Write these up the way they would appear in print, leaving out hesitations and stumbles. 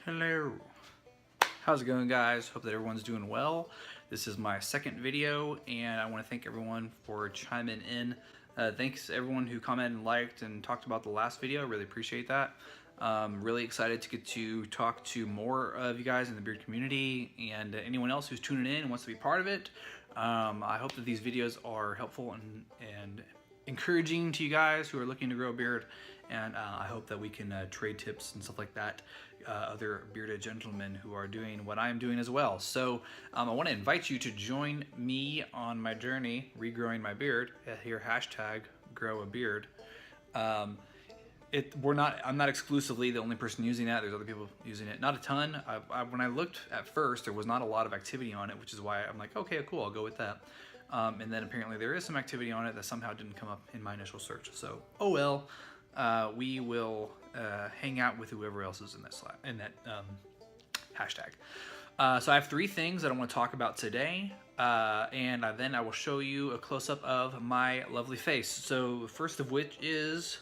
Hello. How's it going, guys? Hope that everyone's doing well. This is my second video, and I want to thank everyone for chiming in. Thanks to everyone who commented and liked and talked about the last video. I really appreciate that. Really excited to get to talk to more of you guys in the beard community and anyone else who's tuning in and wants to be part of it. I hope that these videos are helpful and encouraging to you guys who are looking to grow a beard, and I hope that we can trade tips and stuff like that. Other bearded gentlemen who are doing what I'm doing as well. So I want to invite you to join me on my journey regrowing my beard. Here, hashtag grow a beard. I'm not exclusively the only person using that. There's other people using it. Not a ton. When I looked at first, there was not a lot of activity on it, which is why I'm like, okay, cool, I'll go with that. And then apparently there is some activity on it that somehow didn't come up in my initial search. So, oh well. We will hang out with whoever else is in that hashtag. So I have three things that I want to talk about today, and then I will show you a close-up of my lovely face. So first of which is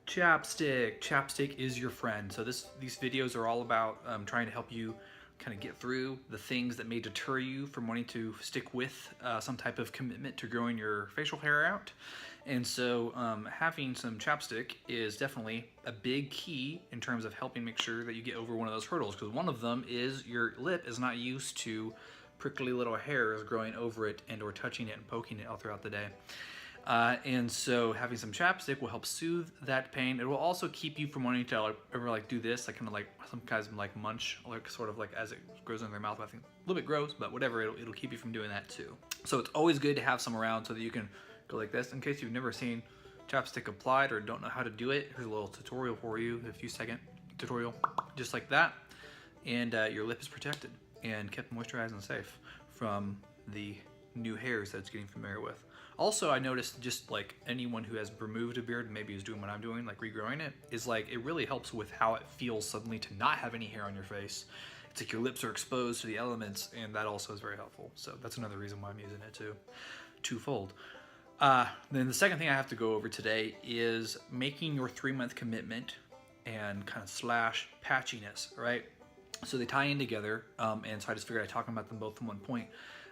Chapstick. Chapstick is your friend. So these videos are all about trying to help you kind of get through the things that may deter you from wanting to stick with some type of commitment to growing your facial hair out. And so having some chapstick is definitely a big key in terms of helping make sure that you get over one of those hurdles, because one of them is your lip is not used to prickly little hairs growing over it and or touching it and poking it all throughout the day. And so having some chapstick will help soothe that pain. It will also keep you from wanting to ever do this, kind of like some guys munch, sort of as it grows in their mouth. I think a little bit gross, but whatever, it'll keep you from doing that too. So it's always good to have some around so that you can go like this. In case you've never seen chapstick applied or don't know how to do it, here's a little tutorial for you, a few second tutorial, just like that. And your lip is protected and kept moisturized and safe from the new hairs that it's getting familiar with. Also, I noticed just like anyone who has removed a beard and maybe is doing what I'm doing, like regrowing it, is it really helps with how it feels suddenly to not have any hair on your face. It's like your lips are exposed to the elements, and that also is very helpful. So that's another reason why I'm using it too, twofold. Then the second thing I have to go over today is making your 3-month commitment and kind of slash patchiness, right? So they tie in together, and so I just figured I'd talk about them both in one point.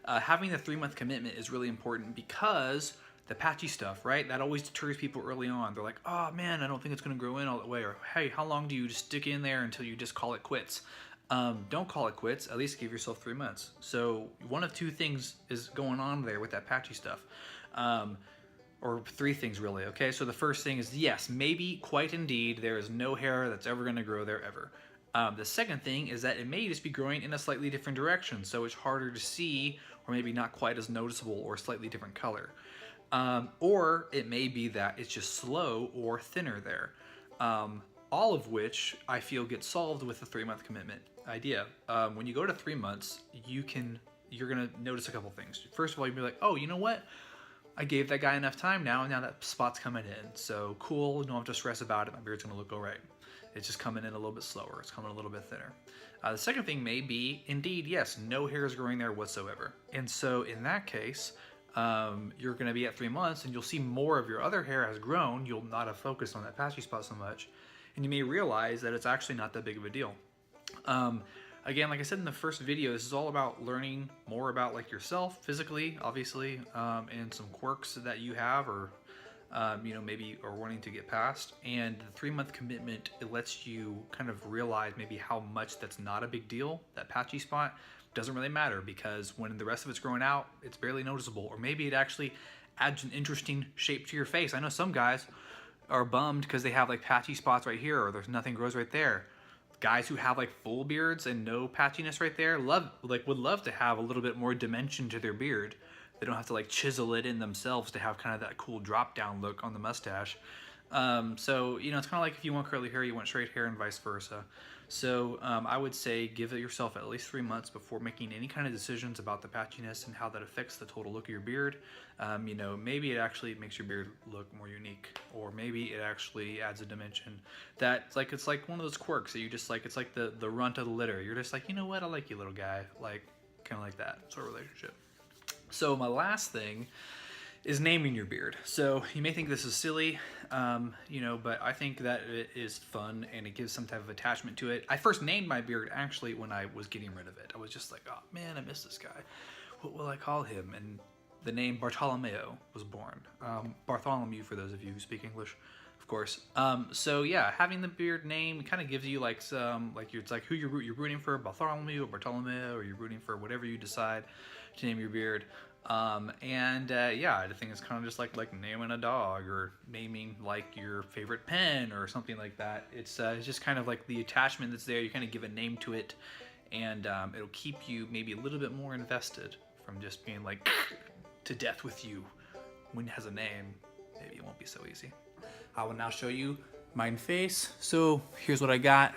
Having the 3-month commitment is really important because the patchy stuff, right? That always deters people early on. They're like, oh man, I don't think it's gonna grow in all the way, or hey, how long do you just stick in there until you just call it quits? Don't call it quits, at least give yourself 3 months. So one of two things is going on there with that patchy stuff. Or three things really, okay? So the first thing is, yes, maybe quite indeed, there is no hair that's ever gonna grow there ever. The second thing is that it may just be growing in a slightly different direction, so it's harder to see, or maybe not quite as noticeable, or slightly different color. Or it may be that it's just slow or thinner there. All of which I feel gets solved with the 3-month commitment idea. When you go to 3 months, you're gonna notice a couple things. First of all, you'll be like, oh, you know what? I gave that guy enough time now that spot's coming in. So cool, don't have to stress about it, my beard's gonna look all right. It's just coming in a little bit slower, it's coming a little bit thinner. The second thing may be, indeed, yes, no hair is growing there whatsoever. And so in that case, you're gonna be at 3 months and you'll see more of your other hair has grown, you'll not have focused on that patchy spot so much, and you may realize that it's actually not that big of a deal. Again, like I said in the first video, this is all about learning more about yourself physically, obviously, and some quirks that you have or maybe are wanting to get past. And the 3-month commitment, it lets you kind of realize maybe how much that's not a big deal. That patchy spot doesn't really matter because when the rest of it's growing out, it's barely noticeable. Or maybe it actually adds an interesting shape to your face. I know some guys are bummed because they have patchy spots right here, or there's nothing grows right there. Guys who have full beards and no patchiness right there would love to have a little bit more dimension to their beard. They don't have to chisel it in themselves to have kind of that cool drop down look on the mustache. So it's kind of like if you want curly hair, you want straight hair, and vice versa. So I would say give yourself at least 3 months before making any kind of decisions about the patchiness and how that affects the total look of your beard. Maybe it actually makes your beard look more unique, or maybe it actually adds a dimension that it's like one of those quirks that you just it's like the runt of the litter. You're just you know what, I like you, little guy, kind of like that sort of relationship. So my last thing is naming your beard. So you may think this is silly, you know, but I think that it is fun and it gives some type of attachment to it. I first named my beard actually when I was getting rid of it. I was just like, oh man, I miss this guy. What will I call him? And the name Bartolomeo was born. Bartholomew for those of you who speak English, of course. So yeah, having the beard name kind of gives you like some, like it's like who you're rooting for, Bartholomew or Bartolomeo, or you're rooting for whatever you decide to name your beard. Yeah, I think it's kind of just like naming a dog or naming like your favorite pen or something like that. It's just kind of like the attachment that's there. You kind of give a name to it, and it'll keep you maybe a little bit more invested from just being like to death with you. When it has a name, maybe it won't be so easy. I will now show you my face. So here's what I got.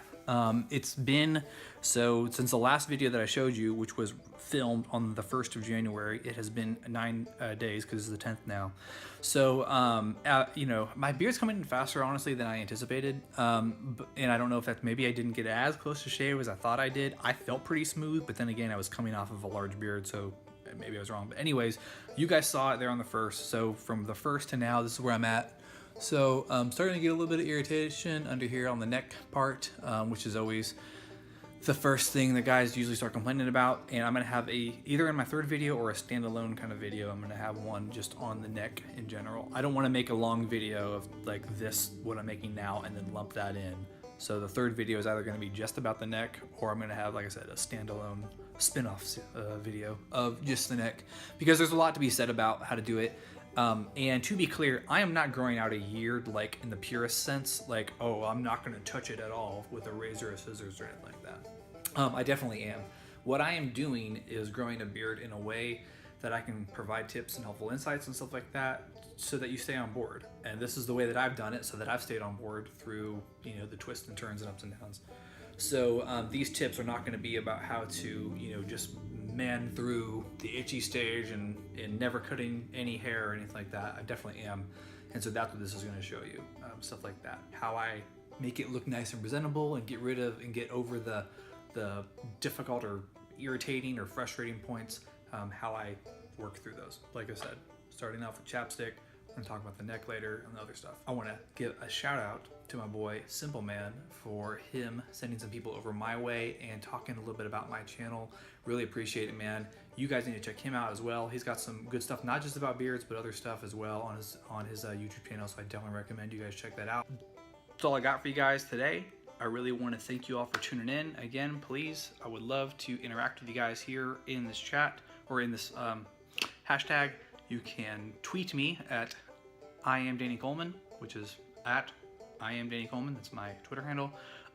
It's been, so since the last video that I showed you, which was filmed on the 1st of January, it has been 9 days because it's the 10th now. So, you know, my beard's coming in faster, honestly, than I anticipated. And I don't know if that's, maybe I didn't get as close to shave as I thought I did. I felt pretty smooth, but then again, I was coming off of a large beard, so maybe I was wrong. But anyways, you guys saw it there on the 1st. So from the 1st to now, this is where I'm at. So I'm starting to get a little bit of irritation under here on the neck part, which is always the first thing that guys usually start complaining about. And I'm gonna have either in my 3rd video or a standalone kind of video, I'm gonna have one just on the neck in general. I don't wanna make a long video of like this, what I'm making now, and then lump that in. So the 3rd video is either gonna be just about the neck, or I'm gonna have, like I said, a standalone spin-off video of just the neck, because there's a lot to be said about how to do it. And to be clear, I am not growing out a beard like in the purest sense, like, oh, I'm not going to touch it at all with a razor or scissors or anything like that. I definitely am. What I am doing is growing a beard in a way that I can provide tips and helpful insights and stuff like that so that you stay on board. And this is the way that I've done it so that I've stayed on board through, you know, the twists and turns and ups and downs. So these tips are not going to be about how to, you know, just man through the itchy stage and never cutting any hair or anything like that. I definitely am. And so that's what this is going to show you, stuff like that. How I make it look nice and presentable and get rid of and get over the difficult or irritating or frustrating points, how I work through those. Like I said, starting off with Chapstick, we're gonna talk about the neck later and the other stuff. I wanna give a shout out to my boy Simple Man for him sending some people over my way and talking a little bit about my channel. Really appreciate it, man. You guys need to check him out as well. He's got some good stuff, not just about beards, but other stuff as well on his YouTube channel. So I definitely recommend you guys check that out. That's all I got for you guys today. I really want to thank you all for tuning in. Again, please, I would love to interact with you guys here in this chat or in this hashtag. You can tweet me at I am Danny Coleman, which is at I am Danny Coleman. That's my Twitter handle.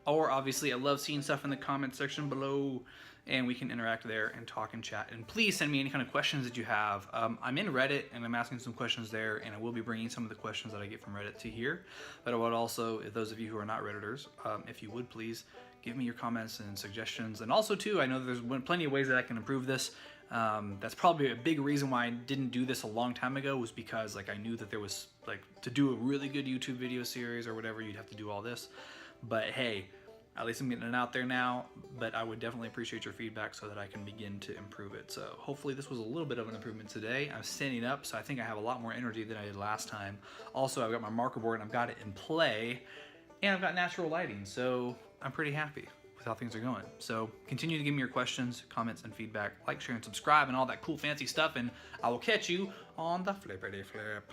Or obviously, I love seeing stuff in the comment section below, and we can interact there and talk and chat. And please send me any kind of questions that you have. I'm in Reddit, and I'm asking some questions there, and I will be bringing some of the questions that I get from Reddit to here. But I would also, if those of you who are not Redditors, if you would please give me your comments and suggestions. And also, too, I know there's plenty of ways that I can improve this. That's probably a big reason why I didn't do this a long time ago, was because like I knew that there was like to do a really good YouTube video series or whatever, you'd have to do all this. But hey, at least I'm getting it out there now, but I would definitely appreciate your feedback so that I can begin to improve it. So hopefully this was a little bit of an improvement today. I'm standing up, so I think I have a lot more energy than I did last time. Also, I've got my marker board and I've got it in play, and I've got natural lighting, so I'm pretty happy with how things are going. So continue to give me your questions, comments, and feedback. Like, share, and subscribe, and all that cool fancy stuff, and I will catch you on the flippity flip.